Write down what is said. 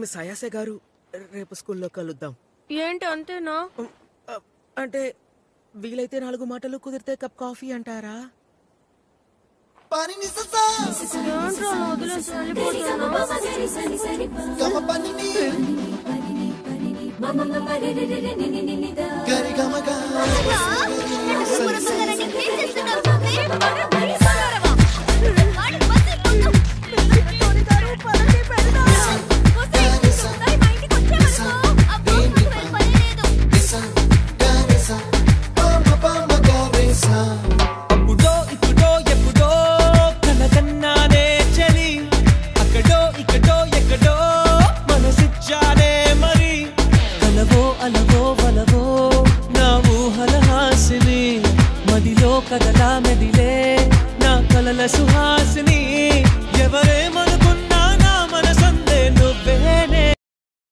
Miss అయాసే గారు, రేపు స్కూల్లో కలుద్దాం. ఏంటి అంతేనా? అంటే వీలైతే 4 మాటలు, కుదిరితే కప్ కాఫీ అంటారా? ఏంట్రా వదిలేసి వెళ్ళిపోతున్నా? గరి గమ